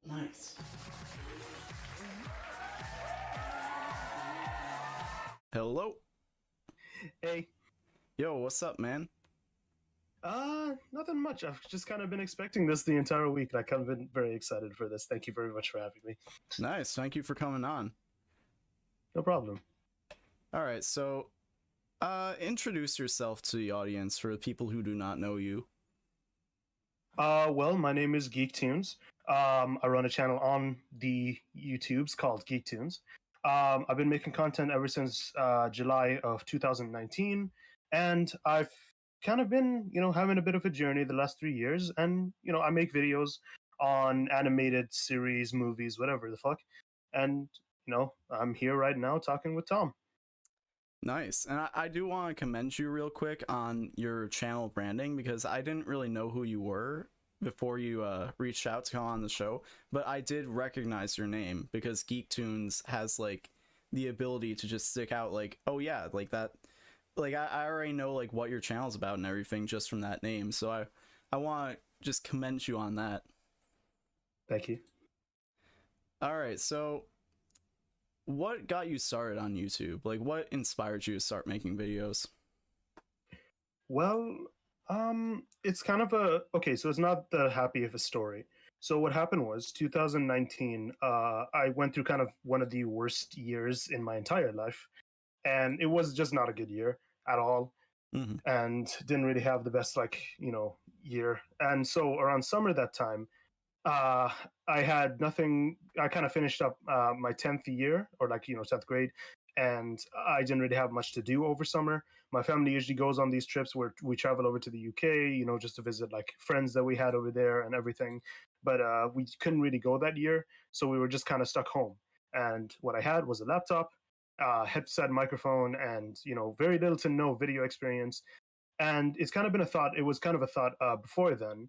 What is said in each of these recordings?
Nice. Hello. Hey, Yo, what's up, man? nothing much. I've just kind of been expecting this the entire week, and I kind of been very excited for this. Thank you very much for having me. Nice. Thank you for coming on. No problem. All right, so introduce yourself to the audience for the people who do not know you. Well, my name is Geek Tunes. I run a channel on the YouTubes called Geek Tunes. I've been making content ever since July of 2019, and I've kind of been, having a bit of a journey the last 3 years. And I make videos on animated series, movies, whatever the fuck. And I'm here right now talking with Tom. Nice. And I do want to commend you real quick on your channel branding because I didn't really know who you were before you reached out to come on the show, but I did recognize your name because Geek Tunes has like the ability to just stick out like, oh yeah, like that. Like I already know like what your channel's about and everything just from that name. So I want to just commend you on that. Thank you. All right, so what got you started on YouTube? Like, what inspired you to start making videos? Well, it's kind of okay. So it's not the happy of a story. So what happened was 2019. I went through kind of one of the worst years in my entire life, and it was just not a good year at all, Mm-hmm. and didn't really have the best year. And so around summer that time, uh, I had nothing. I kind of finished up my 10th year, or 10th grade, and I didn't really have much to do over summer. My family usually goes on these trips where we travel over to the UK, just to visit like friends that we had over there and everything. But we couldn't really go that year, so we were just kind of stuck home. And what I had was a laptop, headset, microphone, and very little to no video experience. And it's kind of been a thought. It was kind of a thought before then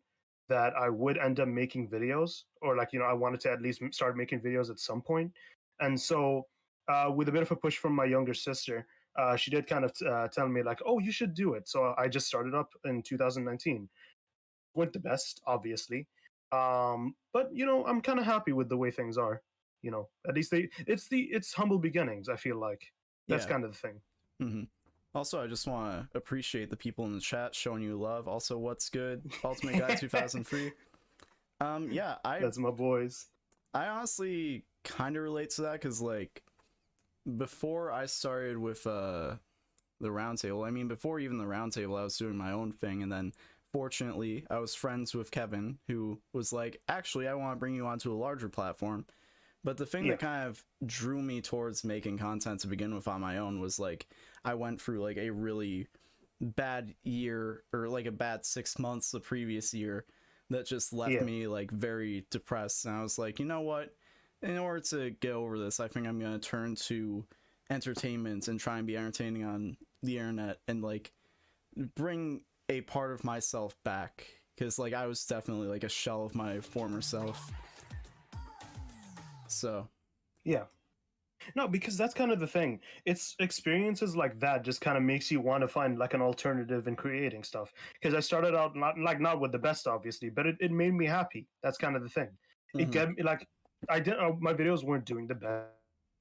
that I would end up making videos, or I wanted to at least start making videos at some point. And so, with a bit of a push from my younger sister, she did kind of tell me like, "Oh, you should do it." So I just started up in 2019. Weren't the best, obviously, but I'm kind of happy with the way things are. At least it's humble beginnings. I feel like that's Yeah. kind of the thing. Mm-hmm. Also, I just want to appreciate the people in the chat showing you love. Also, what's good, Ultimate Guy 2003. Yeah, That's my boys. I honestly kind of relate to that because like before I started with the roundtable, I mean before even the roundtable, I was doing my own thing, and then fortunately I was friends with Kevin, who was like, actually, I want to bring you onto a larger platform. But the thing Yeah. that kind of drew me towards making content to begin with on my own was like I went through like a really bad year, or like a bad 6 months the previous year, that just left Yeah. me like very depressed. And I was like, you know what? In order to get over this, I think I'm gonna turn to entertainment and try and be entertaining on the internet and like bring a part of myself back, because like I was definitely like a shell of my former self. So Yeah. No, because that's kind of the thing. It's experiences like that just kind of makes you want to find like an alternative in creating stuff. Because I started out not with the best, obviously, but it made me happy. That's kind of the thing. It mhm. get me like I didn't. My videos weren't doing the best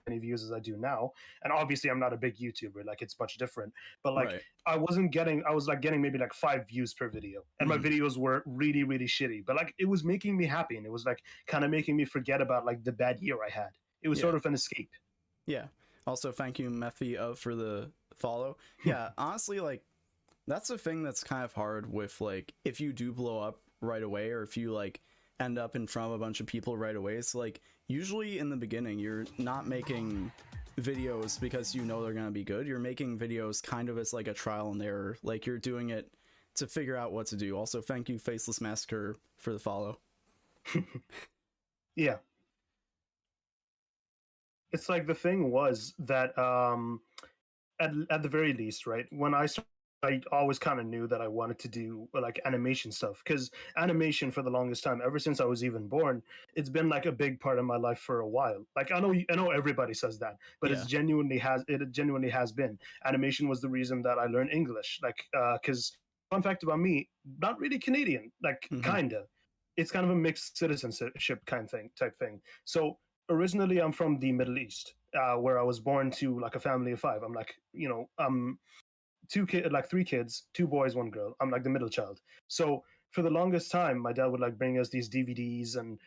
many views as I do now, and obviously I'm not a big YouTuber. Like it's much different. But like Right. I wasn't getting. I was like getting maybe like 5 views per video, and my Mhm. videos were really really shitty. But like it was making me happy, and it was like kind of making me forget about like the bad year I had. It was Yeah. sort of an escape. Yeah. Also, thank you, Methy, for the follow. Yeah, honestly, like that's the thing that's kind of hard with like if you do blow up right away, or if you like end up in front of a bunch of people right away. It's like usually in the beginning you're not making videos because you know they're gonna be good. You're making videos kind of as like a trial and error. Like you're doing it to figure out what to do. Also, thank you, Faceless Massacre, for the follow. Yeah, it's like the thing was that at the very least, right? When I started, I always kind of knew that I wanted to do like animation stuff, because animation for the longest time, ever since I was even born, it's been like a big part of my life for a while. Like I know everybody says that, but Yeah. it genuinely has been. Animation was the reason that I learned English. Like because fun fact about me, not really Canadian, like Mm-hmm. kinda. it's kind of a mixed citizenship kind of thing type thing. So originally, I'm from the Middle East, where I was born to like a family of five. I'm like, like three kids, two boys, one girl. I'm like the middle child. So for the longest time, my dad would like bring us these DVDs and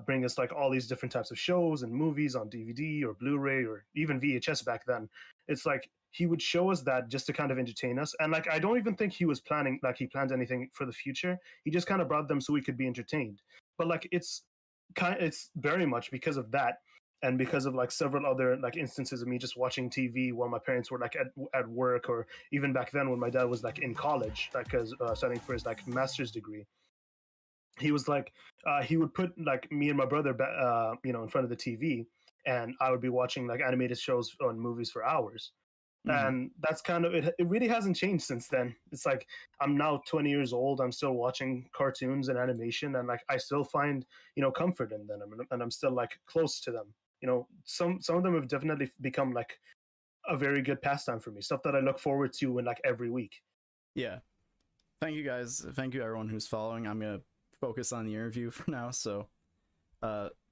bring us like all these different types of shows and movies on DVD or Blu-ray or even VHS back then. It's like he would show us that just to kind of entertain us. And like I don't even think he was planning like he planned anything for the future. He just kind of brought them so we could be entertained. But like it's very much because of that and because of like several other like instances of me just watching TV while my parents were like at work, or even back then when my dad was like in college, like studying for his like master's degree. He was like he would put like me and my brother in front of the TV, and I would be watching like animated shows and movies for hours. Mhm. And that's kind of it. It really hasn't changed since then. It's like I'm now 20 years old. I'm still watching cartoons and animation, and like I still find comfort in them, and I'm still like close to them. Some of them have definitely become like a very good pastime for me. Stuff that I look forward to in like every week. Yeah. Thank you guys. Thank you everyone who's following. I'm gonna focus on the interview for now. So,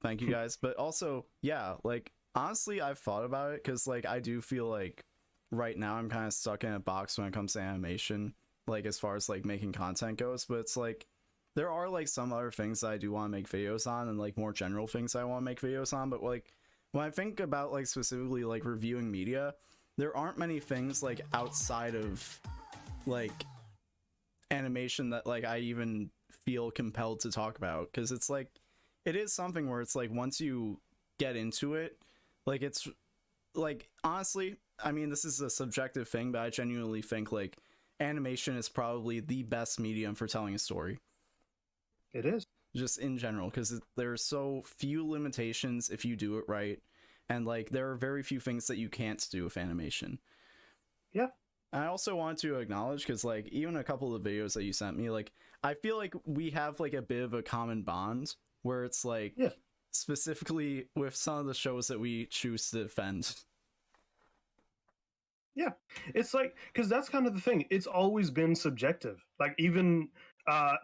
thank you guys. But also, yeah, like honestly, I've thought about it because like I do feel like right now I'm kind of stuck in a box when it comes to animation, like as far as like making content goes. But it's like there are like some other things that I do want to make videos on, and like more general things I want to make videos on. But like when I think about like specifically like reviewing media, there aren't many things like outside of like animation that like I even feel compelled to talk about, because it's like it is something where it's like once you get into it, like it's like honestly, I mean this is a subjective thing, but I genuinely think like animation is probably the best medium for telling a story, It is. just in general, because there's so few limitations if you do it right, and like there are very few things that you can't do with animation. Yeah. I also want to acknowledge, because like even a couple of the videos that you sent me, like I feel like we have like a bit of a common bond where it's like Yeah. specifically with some of the shows that we choose to defend. Yeah, it's like because that's kind of the thing. It's always been subjective. Like even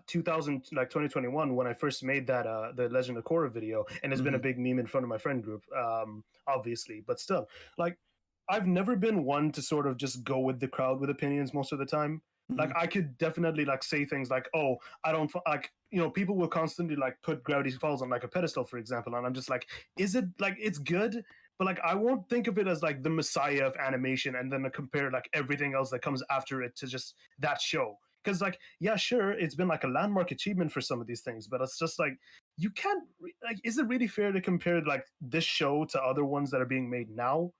2000 like 2021 when I first made that the Legend of Korra video, and it's been a Mm-hmm. big meme in front of my friend group, obviously, but still, like I've never been one to sort of just go with the crowd with opinions most of the time. Mm-hmm. Like I could definitely like say things like, "Oh, I don't like," people will constantly like put Gravity Falls on like a pedestal, for example, and I'm just like, is it like it's good? But like I won't think of it as like the messiah of animation and then compare like everything else that comes after it to just that show. Because like yeah, sure, it's been like a landmark achievement for some of these things, but it's just like you can't like, is it really fair to compare like this show to other ones that are being made now?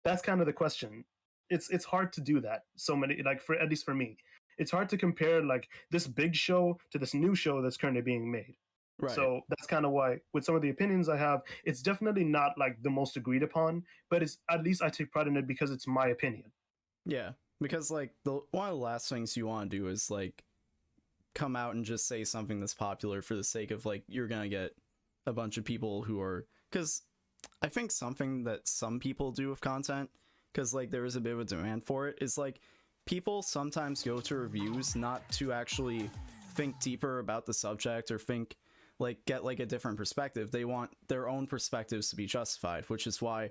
That's kind of the question. It's hard to do that. So many like for at least for me, it's hard to compare like this big show to this new show that's currently being made. Right. So that's kind of why, with some of the opinions I have, it's definitely not like the most agreed upon, but it's at least I take pride in it because it's my opinion. Yeah, because like the one of the last things you want to do is like come out and just say something that's popular for the sake of like you're gonna get a bunch of people who are, because I think something that some people do with content, because like there is a bit of a demand for it, is like people sometimes go to reviews not to actually think deeper about the subject or think like get like a different perspective. They want their own perspectives to be justified, which is why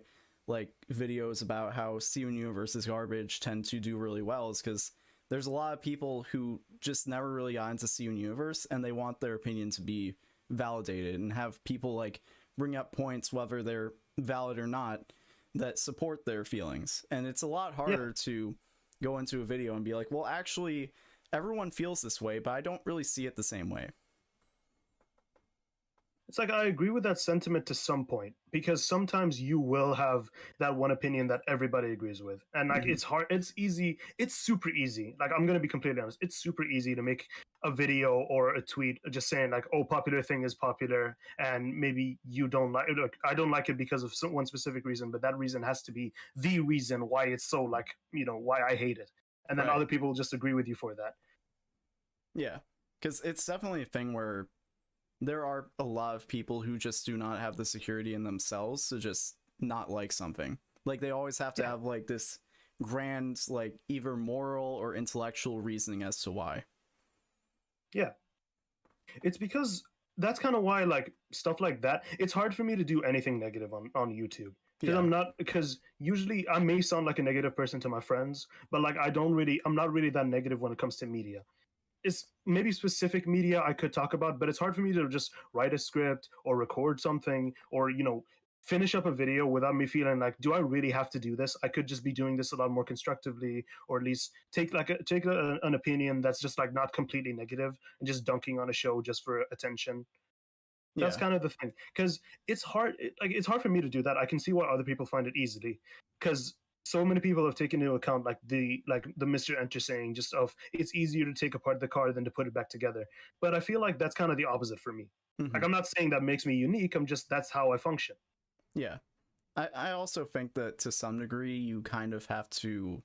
like videos about how Steven Universe is garbage tend to do really well, is because there's a lot of people who just never really got into Steven Universe, and they want their opinion to be validated and have people like bring up points, whether they're valid or not, that support their feelings. And it's a lot Yeah. harder to go into a video and be like, well, actually, everyone feels this way, but I don't really see it the same way. It's like I agree with that sentiment to some point because sometimes you will have that one opinion that everybody agrees with. And like Mm-hmm. it's hard, it's easy, it's super easy. Like I'm going to be completely honest, it's super easy to make a video or a tweet just saying like, "Oh, popular thing is popular," and maybe you don't like it. Look, I don't like it because of one specific reason, but that reason has to be the reason why it's so like, why I hate it. And then Right. other people will just agree with you for that. Yeah. Because it's definitely a thing where there are a lot of people who just do not have the security in themselves to just not like something. Like they always have to Yeah. have like this grand, like either moral or intellectual reasoning as to why. Yeah. It's because that's kind of why like stuff like that. It's hard for me to do anything negative on YouTube because Yeah. because usually I may sound like a negative person to my friends, but like I'm not really that negative when it comes to media. It's maybe specific media I could talk about, but it's hard for me to just write a script or record something or finish up a video without me feeling like, do I really have to do this? I could just be doing this a lot more constructively, or at least an opinion that's just like not completely negative and just dunking on a show just for attention. That's Yeah. kind of the thing, because it's hard for me to do that. I can see why other people find it easily, because so many people have taken into account like the Mr. Enter saying just of it's easier to take apart the car than to put it back together. But I feel like that's kind of the opposite for me. Hmm. Like, I'm not saying that makes me unique. I'm just that's how I function. Yeah. I also think that to some degree you kind of have to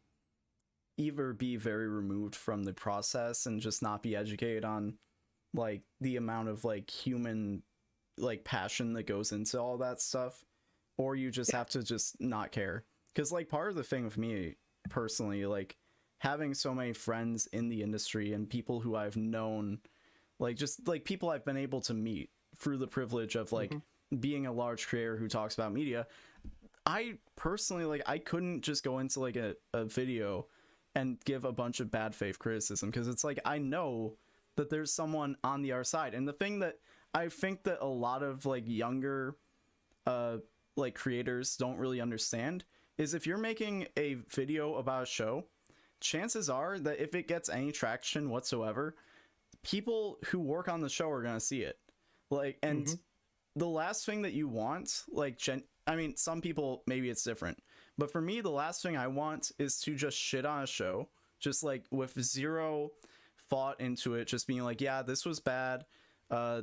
either be very removed from the process and just not be educated on like the amount of like human like passion that goes into all that stuff, or you just Yeah. have to just not care. Because like part of the thing with me personally, like having so many friends in the industry and people who I've known, like just like people I've been able to meet through the privilege of like Hmm. being a large creator who talks about media, I personally like I couldn't just go into like a video and give a bunch of bad faith criticism, because it's like I know that there's someone on the other side. And the thing that I think that a lot of like younger uh like creators don't really understand is if you're making a video about a show, chances are that if it gets any traction whatsoever, people who work on the show are going to see it. Like, and Hmm. the last thing that you want, like, I mean, some people, maybe it's different, but for me, the last thing I want is to just shit on a show, just like with zero thought into it, just being like, yeah, this was bad.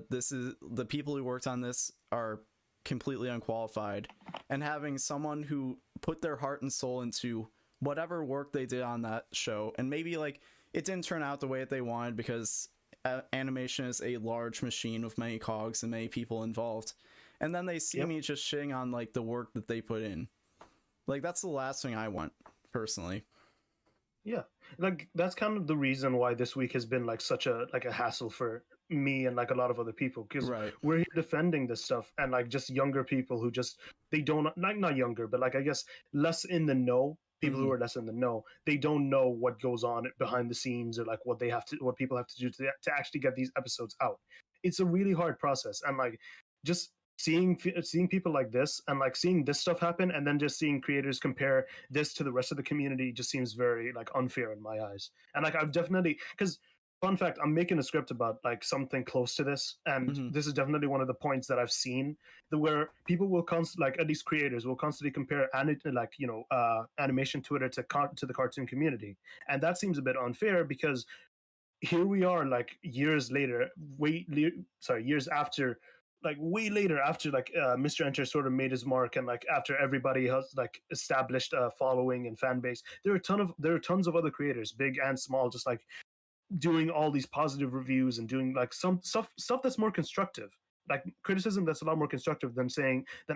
This is the people who worked on this are completely unqualified, and having someone who put their heart and soul into whatever work they did on that show, and maybe like it didn't turn out the way that they wanted because animation is a large machine with many cogs and many people involved, and then they see Yep. me just shitting on like the work that they put in. Like that's the last thing I want personally. Yeah, like that's kind of the reason why this week has been like such a hassle for me and like a lot of other people, because Right. we're here defending this stuff, and like just younger people who just they don't like, not younger, but like I guess less in the know, people who Hmm. are less in the know, they don't know what goes on behind the scenes, or like what people have to do to actually get these episodes out. It's a really hard process, and like just seeing people like this and like seeing this stuff happen, and then just seeing creators compare this to the rest of the community just seems very like unfair in my eyes. And like I've definitely, because fun fact, I'm making a script about like something close to this, and Hmm. this is definitely one of the points that I've seen where people will constantly, like at least creators will constantly compare animation Twitter to the cartoon community, and that seems a bit unfair because here we are like years later, years after, like way later after like Mr. Enter sort of made his mark, and like after everybody has like established a following and fan base, there are tons of other creators, big and small, just like doing all these positive reviews and doing like some stuff that's more constructive, like criticism that's a lot more constructive than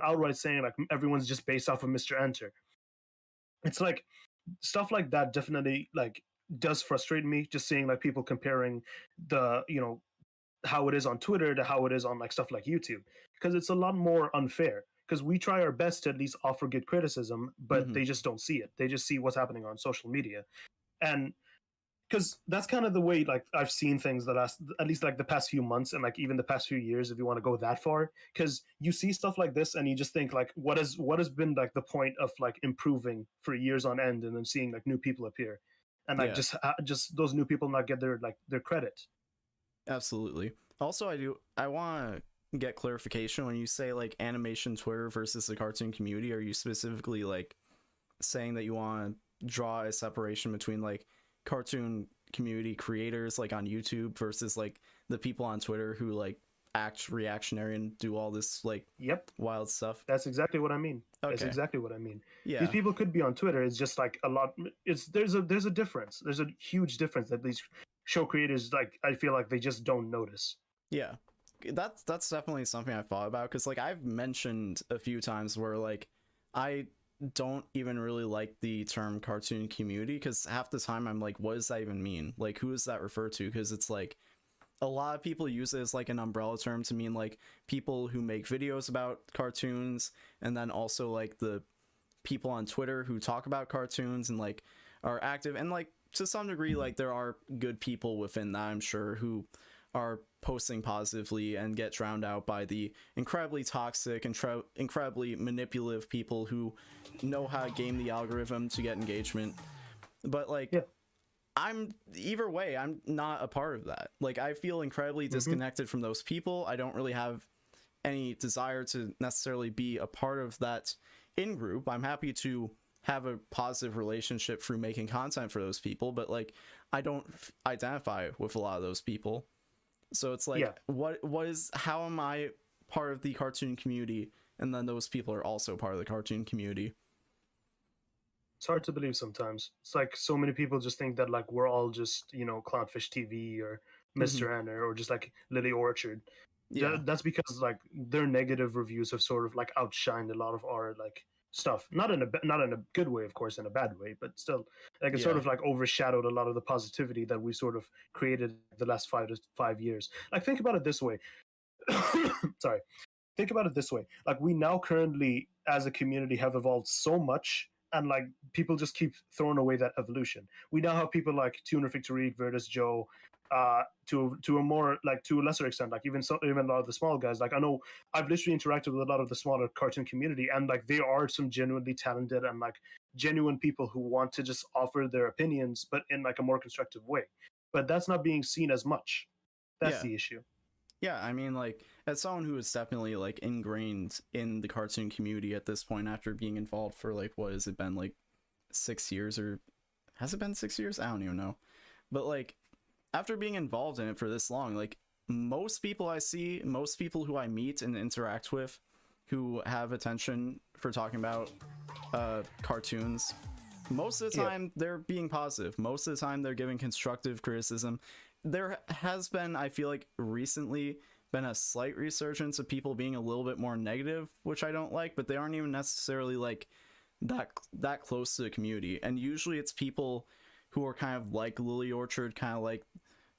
outright saying like everyone's just based off of Mr. Enter. It's like stuff like that definitely like does frustrate me, just seeing like people comparing the how it is on Twitter to how it is on like stuff like YouTube, because it's a lot more unfair, because we try our best to at least offer good criticism, but Hmm. they just don't see it. They just see what's happening on social media. And because that's kind of the way like I've seen things the last, at least like the past few months, and like even the past few years, if you want to go that far, because you see stuff like this and you just think like what has been like the point of like improving for years on end, and then seeing like new people appear, and like Yeah. just those new people not get their credit. Absolutely. Also, I want to get clarification when you say like animation Twitter versus the cartoon community. Are you specifically like saying that you want to draw a separation between like cartoon community creators like on YouTube versus like the people on Twitter who like act reactionary and do all this like Yep. wild stuff? That's exactly what I mean. That's Okay. exactly what I mean. These Yeah. people could be on Twitter. It's just like a lot. It's there's a difference. There's a huge difference that these show creators, like, I feel like they just don't notice. Yeah. That's definitely something I've thought about, because like I've mentioned a few times where like I don't even really like the term cartoon community, because half the time I'm like, what does that even mean? Like, who does that refer to? Because it's like a lot of people use it as like an umbrella term to mean like people who make videos about cartoons, and then also like the people on Twitter who talk about cartoons and like are active, and like to some degree like there are good people within that, I'm sure, who are posting positively and get drowned out by the incredibly toxic and incredibly manipulative people who know how to game the algorithm to get engagement. But like, yeah. I'm either way, I'm not a part of that. Like, I feel incredibly disconnected from those people. I don't really have any desire to necessarily be a part of that in group. I'm happy to have a positive relationship through making content for those people, but like, I don't identify with a lot of those people. So it's like, Yeah. how am I part of the cartoon community, and then those people are also part of the cartoon community? It's hard to believe sometimes. It's like so many people just think that like we're all just, Clownfish TV or Mr. Anna or just like Lily Orchard. Yeah. That's because like their negative reviews have sort of like outshined a lot of our like stuff. Not in a good way, of course, in a bad way, but still, like it sort Yeah. of like overshadowed a lot of the positivity that we sort of created the last 5 years. Like think about it this way. Sorry. Think about it this way. Like we now currently as a community have evolved so much, and like people just keep throwing away that evolution. We now have people like Tuner Victorique, Vertus Joe, to a more like to a lesser extent, like even a lot of the small guys. Like I know I've literally interacted with a lot of the smaller cartoon community, and like they are some genuinely talented and like genuine people who want to just offer their opinions, but in like a more constructive way. But that's not being seen as much. That's Yeah. the issue. Yeah, I mean, like, as someone who is definitely like ingrained in the cartoon community at this point, after being involved for like, what has it been, like 6 years, or has it been 6 years? I don't even know. But like, after being involved in it for this long, like most people I see, most people who I meet and interact with, who have attention for talking about cartoons, most of the time they're being positive. Most of the time they're giving constructive criticism. There has been, I feel like recently, been a slight resurgence of people being a little bit more negative, which I don't like, but they aren't even necessarily like that close to the community. And usually it's people who are kind of like Lily Orchard, kind of like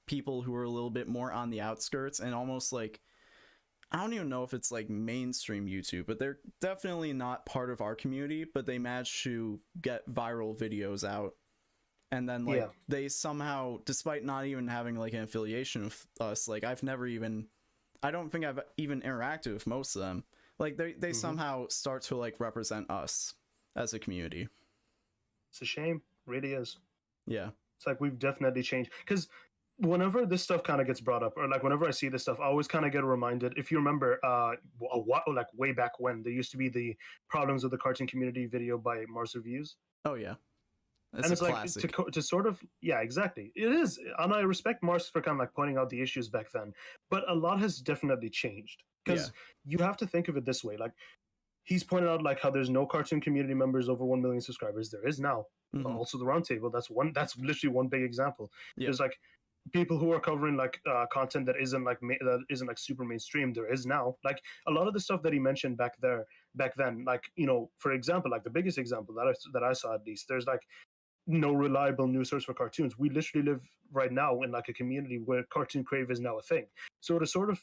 people who are a little bit more on the outskirts, and almost like, I don't even know if it's like mainstream YouTube, but they're definitely not part of our community, but they manage to get viral videos out. And then like they somehow, despite not even having like an affiliation with us, like I don't think I've even interacted with most of them. Like they somehow start to like represent us as a community. It's a shame, really is. Yeah. It's like we've definitely changed, because whenever this stuff kind of gets brought up, or like whenever I see this stuff, I always kind of get reminded. If you remember, like way back when there used to be the problems with the cartoon community video by Mars Reviews. Oh yeah. And it's like to sort of, yeah, exactly, it is. And I respect Mars for kind of like pointing out the issues back then, but a lot has definitely changed, because you have to think of it this way. Like he's pointed out like how there's no cartoon community members over 1 million subscribers. There is now. Also the roundtable, that's literally one big example. There's like people who are covering like content that isn't like super mainstream. There is now like a lot of the stuff that he mentioned back then, like for example, like the biggest example that I saw, at least, there's like no reliable news source for cartoons. We literally live right now in like a community where Cartoon Crave is now a thing. So to sort of,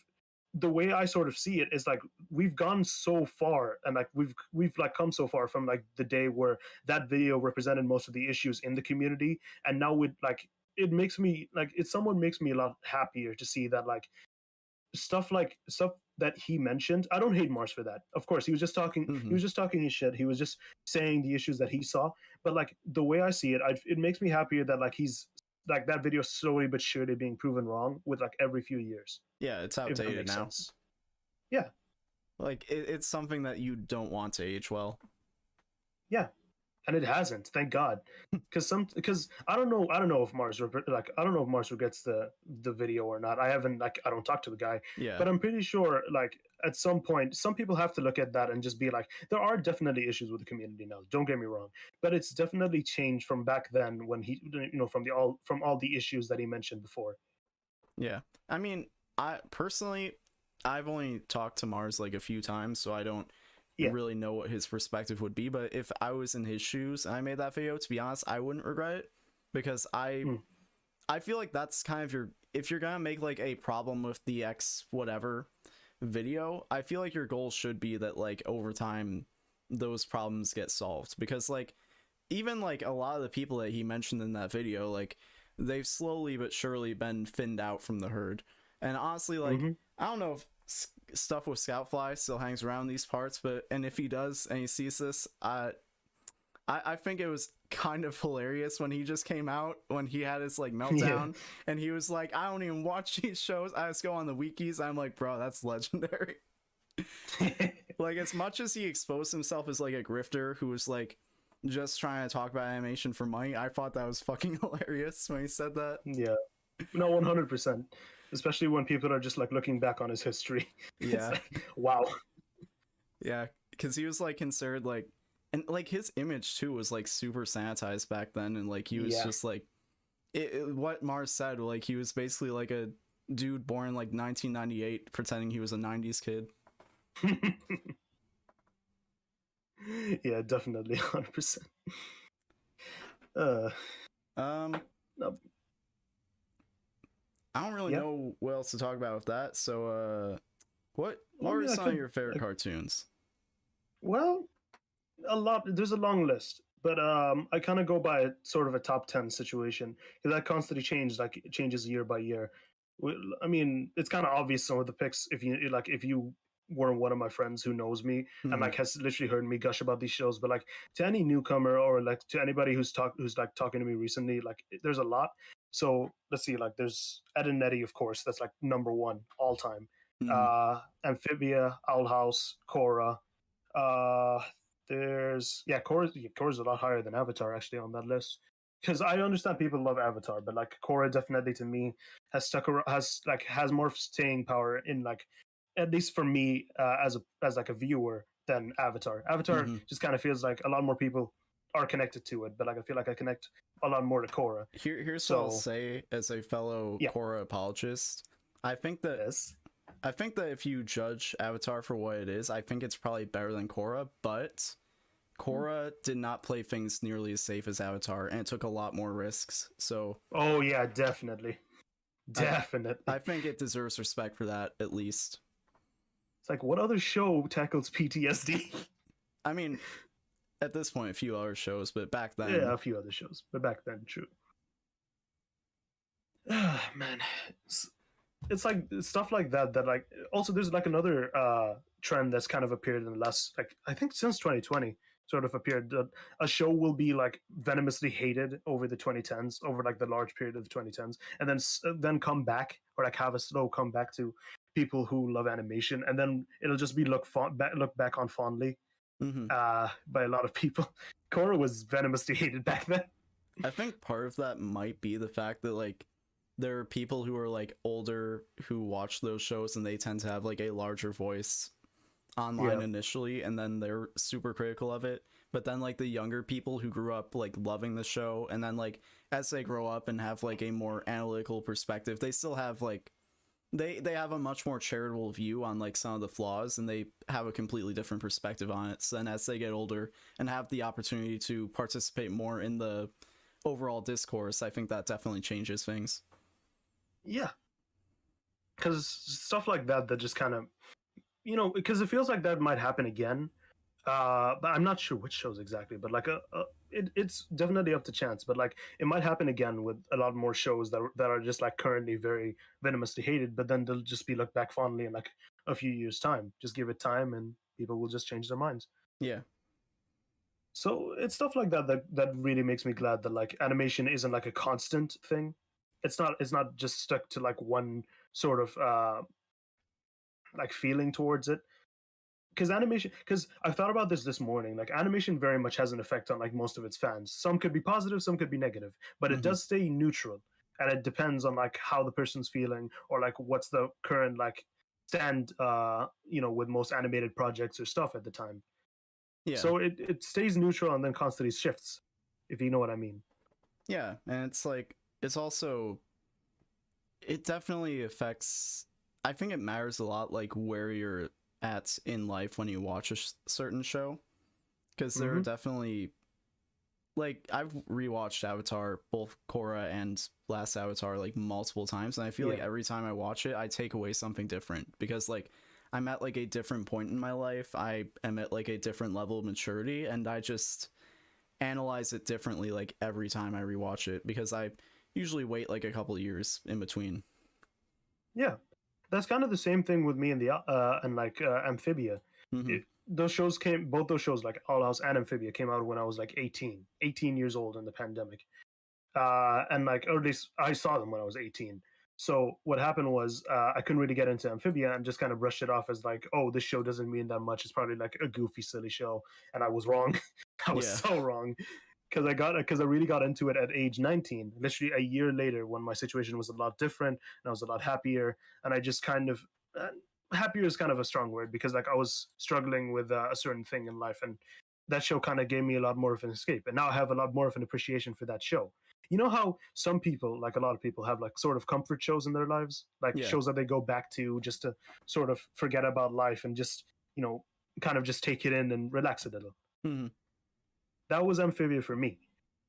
the way I sort of see it is like we've gone so far, and like we've like come so far from like the day where that video represented most of the issues in the community, and now with like it makes me like it somewhat makes me a lot happier to see that like stuff that he mentioned. I don't hate Mars for that. Of course, he was just talking. He was just talking his shit. He was just saying the issues that he saw. But like the way I see it, it makes me happier that like he's like that video slowly but surely being proven wrong with like every few years. Yeah, it's outdated now. Sense. Yeah, like it's something that you don't want to age well. Yeah. And it hasn't, thank God, because I don't know if Mars regrets the video or not. I don't talk to the guy, but I'm pretty sure like at some point some people have to look at that and just be like, there are definitely issues with the community now. Don't get me wrong, but it's definitely changed from back then when he from all the issues that he mentioned before. Yeah, I mean, I've only talked to Mars like a few times, so I don't really know what his perspective would be. But if I was in his shoes and I made that video, to be honest, I wouldn't regret it, because I I feel like that's kind of your, if you're gonna make like a problem with the X whatever video, I feel like your goal should be that like over time those problems get solved, because like even like a lot of the people that he mentioned in that video, like they've slowly but surely been thinned out from the herd. And honestly, like I don't know if stuff with Scoutfly still hangs around these parts, but and if he does and he sees this, I think it was kind of hilarious when he just came out, when he had his like meltdown, and he was like, I don't even watch these shows, I just go on the wikis. I'm like, bro, that's legendary. Like, as much as he exposed himself as like a grifter who was like just trying to talk about animation for money, I thought that was fucking hilarious when he said that. Yeah. No, 100%. Especially when people are just like looking back on his history. Yeah. Like, wow. Yeah, because he was like considered like, and like his image too was like super sanitized back then, and like he was just like what Mars said, like he was basically like a dude born in like 1998 pretending he was a 90s kid. Yeah, definitely 100%. No, I don't really Yep. know what else to talk about with that. So what are some of your favorite cartoons? Well, a lot. There's a long list, but I kind of go by sort of a top 10 situation, because that constantly changes, like it changes year by year. I mean, it's kind of obvious some of the picks if you were one of my friends who knows me and like has literally heard me gush about these shows, but like to any newcomer or like to anybody who's like talking to me recently, like there's a lot. So let's see, like there's Ed and Eddie, of course, that's like number one all time. Amphibia, Owl House, Korra. There's Korra's a lot higher than Avatar actually on that list, because I understand people love Avatar, but like Korra definitely to me has stuck around, has more staying power in like, at least for me as like a viewer, than Avatar. Avatar just kind of feels like a lot more people are connected to it, but like I feel like I connect a lot more to Korra. Here's what I'll say as a fellow Korra apologist. I think that if you judge Avatar for what it is, I think it's probably better than Korra, but Korra did not play things nearly as safe as Avatar, and it took a lot more risks. So oh yeah, definitely. I think it deserves respect for that, at least. It's like, what other show tackles PTSD? I mean, at this point, a few other shows, but back then... Yeah, a few other shows, but back then, true. Man, it's like stuff like that like... Also, there's like another trend that's kind of appeared in the last, like, I think since 2020, sort of appeared that a show will be like venomously hated over the 2010s, over like the large period of the 2010s, and then come back, or like have a slow comeback to people who love animation, and then it'll just be look back on fondly by a lot of people. Korra was venomously hated back then. I think part of that might be the fact that like there are people who are like older who watch those shows, and they tend to have like a larger voice online initially, and then they're super critical of it. But then like the younger people who grew up like loving the show, and then like as they grow up and have like a more analytical perspective, they still have like they have a much more charitable view on like some of the flaws, and they have a completely different perspective on it. So then as they get older and have the opportunity to participate more in the overall discourse, I think that definitely changes things. Yeah, because stuff like that just kind of, because it feels like that might happen again, but I'm not sure which shows exactly, but like it's definitely up to chance, but like it might happen again with a lot more shows that are just like currently very venomously hated, but then they'll just be looked back fondly in like a few years time. Just give it time and people will just change their minds. Yeah, so it's stuff like that really makes me glad that like animation isn't like a constant thing. It's not just stuck to like one sort of like feeling towards it, because I thought about this morning, like animation very much has an effect on like most of its fans. Some could be positive, some could be negative, but it does stay neutral, and it depends on like how the person's feeling, or like what's the current like stand with most animated projects or stuff at the time. So it stays neutral and then constantly shifts, if you know what I mean. Yeah, and it's like it's also, it definitely affects, I think it matters a lot like where you're at in life when you watch a certain show, because there are definitely like I've rewatched Avatar, both Korra and Last Avatar, like multiple times, and I feel like Yeah. every time I watch it, I take away something different because like I'm at like a different point in my life. I am at like a different level of maturity, and I just analyze it differently like every time I rewatch it because I usually wait like a couple years in between. Yeah, that's kind of the same thing with me and the and like Amphibia. Hmm. Those shows came, both those shows, like All House and Amphibia, came out when I was like 18 years old in the pandemic. And like, or at least I saw them when I was 18. So what happened was I couldn't really get into Amphibia and just kind of brushed it off as like, oh, this show doesn't mean that much. It's probably like a goofy, silly show, and I was wrong. I was Yeah. so wrong because I really got into it at age 19, literally a year later when my situation was a lot different and I was a lot happier, and I just kind of uh, happier is kind of a strong word because like I was struggling with a certain thing in life, and that show kind of gave me a lot more of an escape, and now I have a lot more of an appreciation for that show. You know how some people, like a lot of people, have like sort of comfort shows in their lives, like Yeah. shows that they go back to just to sort of forget about life and just, you know, kind of just take it in and relax a little. Hmm. That was Amphibia for me.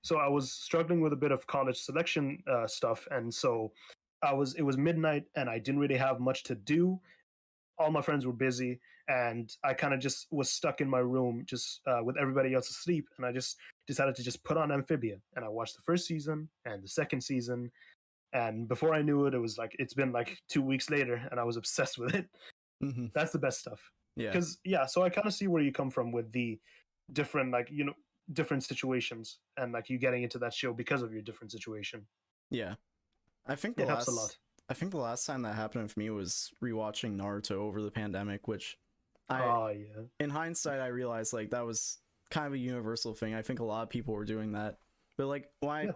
So I was struggling with a bit of college selection stuff, and so it was midnight, and I didn't really have much to do. All my friends were busy, and I kind of just was stuck in my room, just with everybody else asleep, and I just decided to just put on Amphibia, and I watched the first season and the second season, and before I knew it, it was like it's been like 2 weeks later, and I was obsessed with it. Hmm. That's the best stuff. Yeah. Because yeah, so I kind of see where you come from with the different, like, you know, different situations, and like you getting into that show because of your different situation. Yeah. I think the It helps a last lot. I think the last time that happened for me was rewatching Naruto over the pandemic, which I Oh yeah, in hindsight I realized like that was kind of a universal thing. I think a lot of people were doing that. But like why yeah,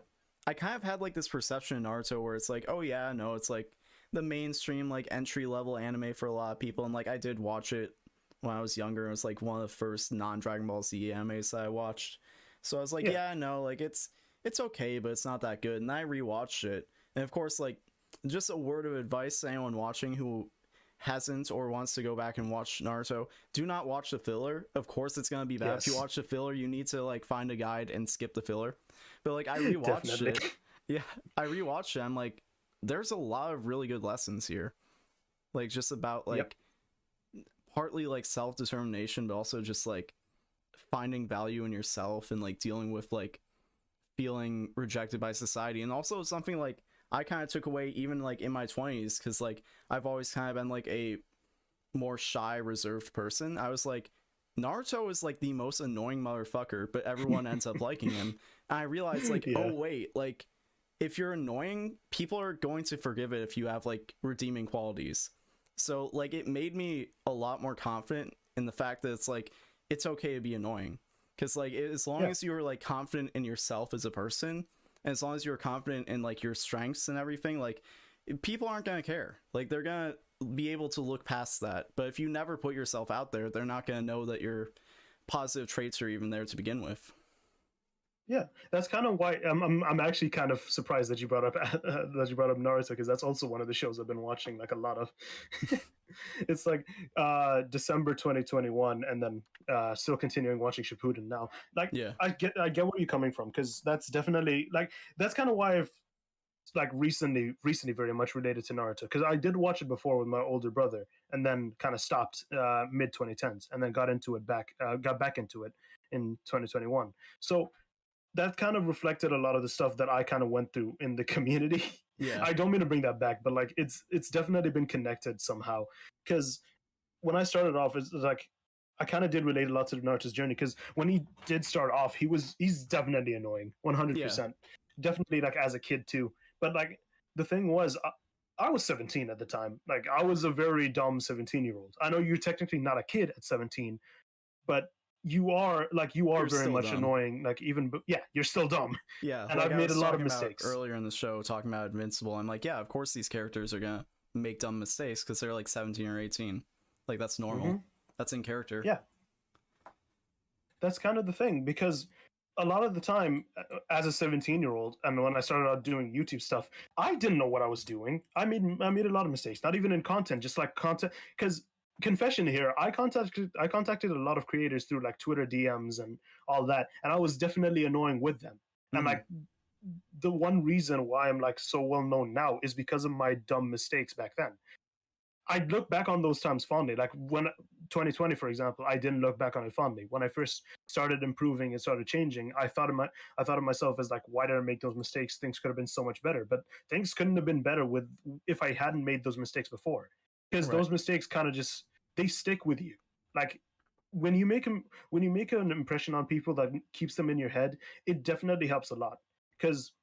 I kind of had like this perception in Naruto where it's like, oh yeah, no, it's like the mainstream like entry level anime for a lot of people, and like I did watch it when I was younger. It was like one of the first non Dragon Ball Z animes that I watched. So I was like, yeah, yeah, no, like it's okay, but it's not that good. And I rewatched it, and of course, like just a word of advice to anyone watching who hasn't or wants to go back and watch Naruto: do not watch the filler. Of course, it's gonna be bad. If you yes, watch the filler, you need to like find a guide and skip the filler. But like I rewatched definitely. it, yeah, I rewatched it. I'm like, there's a lot of really good lessons here, like just about Yep. like partly like self determination, but also just like finding value in yourself and like dealing with like feeling rejected by society, and also something like I kind of took away even like in my 20s because like I've always kind of been like a more shy, reserved person. I was like, Naruto is like the most annoying motherfucker, but everyone ends up liking him. And I realized like, oh Yeah, wait, like if you're annoying, people are going to forgive it if you have like redeeming qualities. So like it made me a lot more confident in the fact that it's like it's okay to be annoying. Cause like as long yeah, as you're like confident in yourself as a person, and as long as you're confident in like your strengths and everything, like people aren't gonna care. Like they're gonna be able to look past that. But if you never put yourself out there, they're not gonna know that your positive traits are even there to begin with. yeah. That's kind of why I'm actually kind of surprised that you brought up that you brought up Naruto, because that's also one of the shows I've been watching like a lot of. It's like December 2021, and then still continuing watching Shippuden now. Like Yeah. I get where you're coming from, because that's definitely like that's kind of why I've like recently very much related to Naruto, because I did watch it before with my older brother, and then kind of stopped mid 2010s, and then got back into it in 2021. So that kind of reflected a lot of the stuff that I kind of went through in the community. Yeah. I don't mean to bring that back, but like it's definitely been connected somehow, because when I started off, it's like I kind of did relate a lot to Naruto's journey, because when he did start off, he's definitely annoying, Yeah. 100%, definitely like as a kid too. But like the thing was, I was 17 at the time. Like I was a very dumb 17-year-old. I know you're technically not a kid at 17, but you are You're very still much dumb. annoying. Like even yeah, you're still dumb, Yeah. and Like I've I made a was lot of talking about mistakes. earlier in the show, talking about Invincible. I'm like, yeah, of course these characters are gonna make dumb mistakes because they're like 17 or 18. Like that's normal. Hmm. That's in character. Yeah, that's kind of the thing, because a lot of the time as a 17-year-old, and when I started out doing YouTube stuff, I didn't know what I was doing. I made a lot of mistakes, not even in content, just like content, because confession here, I contacted a lot of creators through like Twitter DMs and all that, and I was definitely annoying with them. And Mm-hmm. like the one reason why I'm like so well known now is because of my dumb mistakes back then. I look back on those times fondly. Like when 2020, for example, I didn't look back on it fondly. When I first started improving and started changing, I thought of myself as like, why did I make those mistakes? Things could have been so much better. But things couldn't have been better with if I hadn't made those mistakes before. Because Right. those mistakes kind of just they stick with you. Like when you make them when you make an impression on people that keeps them in your head, it definitely helps a lot. Because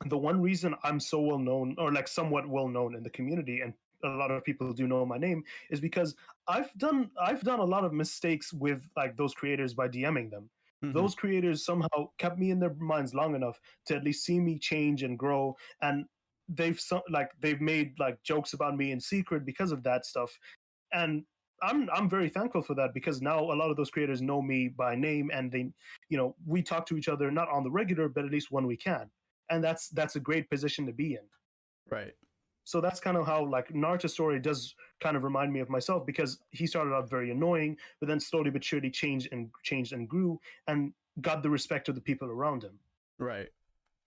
the one reason I'm so well known or like somewhat well known in the community and a lot of people do know my name is because I've done a lot of mistakes with like those creators by DMing them. Mm-hmm. Those creators somehow kept me in their minds long enough to at least see me change and grow, and they've made like jokes about me in secret because of that stuff. And I'm very thankful for that because now a lot of those creators know me by name, and they, we talk to each other not on the regular, but at least when we can, and that's a great position to be in. Right. So that's kind of how like Naruto's story does kind of remind me of myself because he started out very annoying, but then slowly but surely changed and grew and got the respect of the people around him. Right.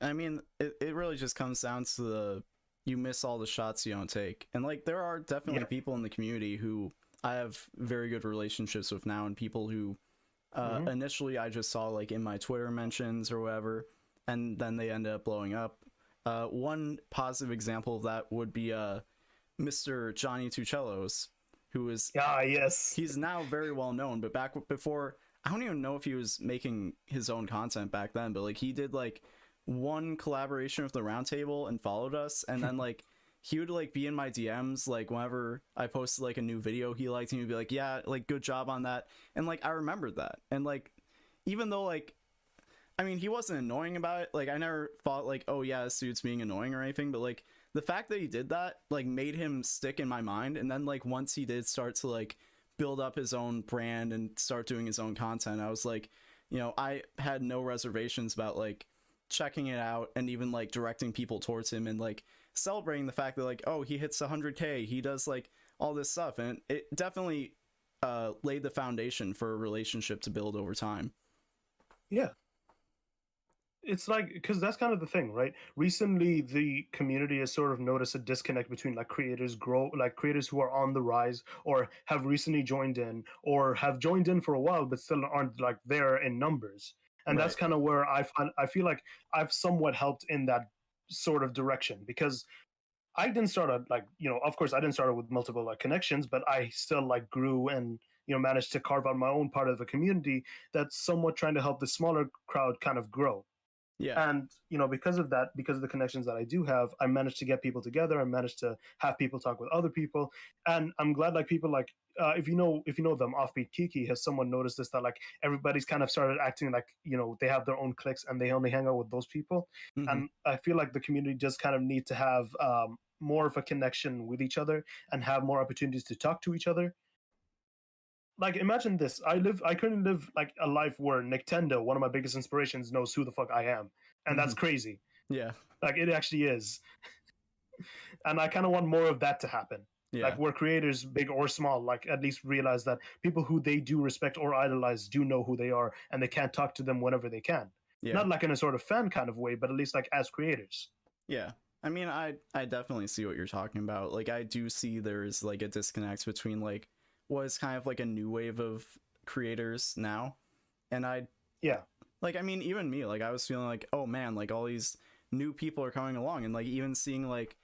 I mean, it really just comes down to the you miss all the shots you don't take. And like there are definitely Yeah. people in the community who I have very good relationships with now, and people who Hmm. initially I just saw like in my Twitter mentions or whatever, and then they ended up blowing up. One positive example of that would be Mr. Johnny Tucellos, who is Yeah. Yes. he's now very well known, but back before, I don't even know if he was making his own content back then, but like he did like one collaboration with the Roundtable and followed us, and then like he would like be in my DMs like whenever I posted like a new video he liked, and he'd be like, yeah, like good job on that. And like I remembered that. And like even though like I mean, he wasn't annoying about it. Like, I never thought like, oh yeah, this dude's being annoying or anything. But like, the fact that he did that like made him stick in my mind. And then like once he did start to like build up his own brand and start doing his own content, I was like, I had no reservations about like checking it out and even like directing people towards him and like celebrating the fact that like, oh, he hits 100K, he does like all this stuff, and it definitely laid the foundation for a relationship to build over time. Yeah. It's like because that's kind of the thing, right? Recently the community has sort of noticed a disconnect between like creators who are on the rise or have recently joined in or have joined in for a while but still aren't like there in numbers. And that's Right. kind of where I feel like I've somewhat helped in that sort of direction because I didn't start out like, of course I didn't start out with multiple like connections, but I still like grew and managed to carve out my own part of the community that's somewhat trying to help the smaller crowd kind of grow. Yeah. And because of that, because of the connections that I do have, I managed to get people together. I managed to have people talk with other people, and I'm glad like people like if you know them, Offbeat Kiki, has someone noticed this, that like everybody's kind of started acting like they have their own cliques and they only hang out with those people. Hmm. And I feel like the community just kind of need to have more of a connection with each other and have more opportunities to talk to each other. Like imagine this, I couldn't live like a life where Nintendo, one of my biggest inspirations, knows who the fuck I am, and Hmm. that's crazy. Yeah. Like it actually is. And I kind of want more of that to happen, Yeah. like where creators big or small like at least realize that people who they do respect or idolize do know who they are and they can't talk to them whenever they can, Yeah. not like in a sort of fan kind of way, but at least like as creators. Yeah. I mean, I definitely see what you're talking about. Like, I do see there's like a disconnect between like what is kind of like a new wave of creators now, and Yeah. I mean, even me, like I was feeling like, oh man, like all these new people are coming along, and like even seeing like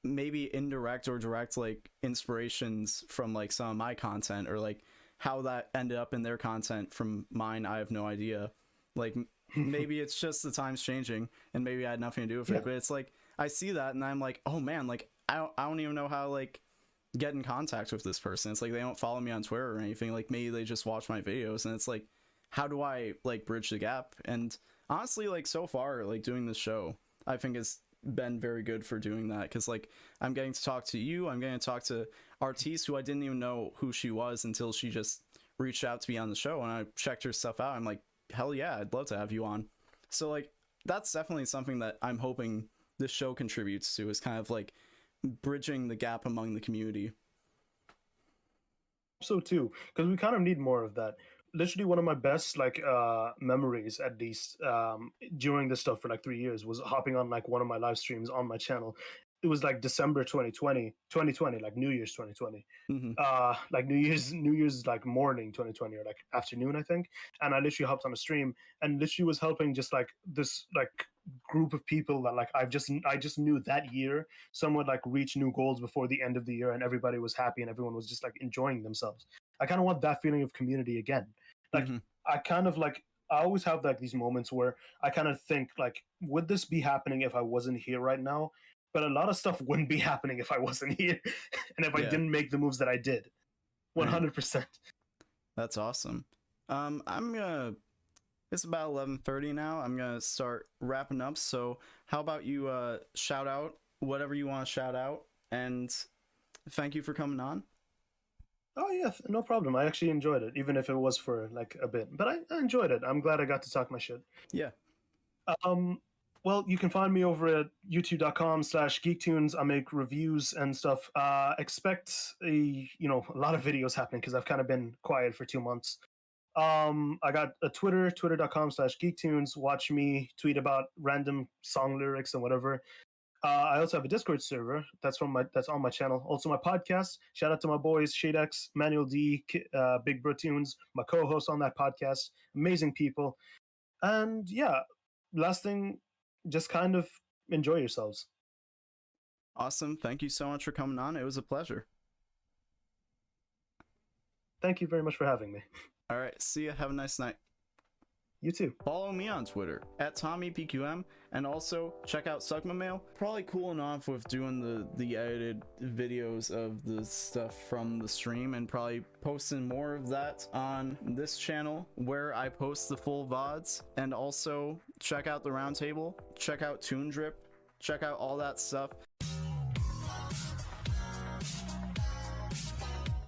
maybe indirect or direct like inspirations from like some of my content, or like how that ended up in their content from mine, I have no idea. Like maybe it's just the times changing and maybe I had nothing to do with Yeah. it, but it's like I see that and I'm like, oh man, like I don't even know how to like get in contact with this person. It's like they don't follow me on Twitter or anything, like maybe they just watch my videos, and it's like, how do I like bridge the gap? And honestly, like so far, like doing this show, I think it's been very good for doing that, because like I'm getting to talk to you, I'm getting to talk to Artiste, who I didn't even know who she was until she just reached out to me on the show, and I checked her stuff out. I'm like, hell yeah, I'd love to have you on. So like that's definitely something that I'm hoping this show contributes to, is kind of like bridging the gap among the community. So too, because we kind of need more of that. Literally, one of my best like memories, at least during this stuff for like 3 years, was hopping on like one of my live streams on my channel. It was like December 2020, like New Year's 2020, Hmm. like New Year's like morning 2020, or like afternoon, I think. And I literally hopped on a stream and literally was helping just like this like group of people that like I just knew that year someone like reach new goals before the end of the year, and everybody was happy and everyone was just like enjoying themselves. I kind of want that feeling of community again. Like Hmm. I kind of like I always have like these moments where I kind of think like, would this be happening if I wasn't here right now? But a lot of stuff wouldn't be happening if I wasn't here, and if I Yeah, didn't make the moves that I did. dang, 100%. that's awesome. I'm gonna. It's about 11:30 now. I'm gonna start wrapping up. So how about you shout out whatever you want to shout out, and thank you for coming on. Oh yeah, no problem. I actually enjoyed it, even if it was for like a bit. But I enjoyed it. I'm glad I got to talk my shit. Yeah. Um, well, you can find me over at youtube.com/geektunes. I make reviews and stuff. Expect a lot of videos happening because I've kind of been quiet for 2 months. I got a Twitter, twitter.com/geektunes. Watch me tweet about random song lyrics and whatever. I also have a Discord server that's on my channel. Also, my podcast. Shout out to my boys Shadex, Manuel D, Big Bro Tunes, my co-host on that podcast. Amazing people. And yeah, last thing, just kind of enjoy yourselves. Awesome. Thank you so much for coming on. It was a pleasure. Thank you very much for having me. All right. See ya. Have a nice night. You too. Follow me on Twitter at TommyPQM, and also check out Sugma Mail. Probably cooling off with doing the edited videos of the stuff from the stream, and probably posting more of that on this channel where I post the full VODs. And also check out the roundtable, check out Toon Drip, check out all that stuff.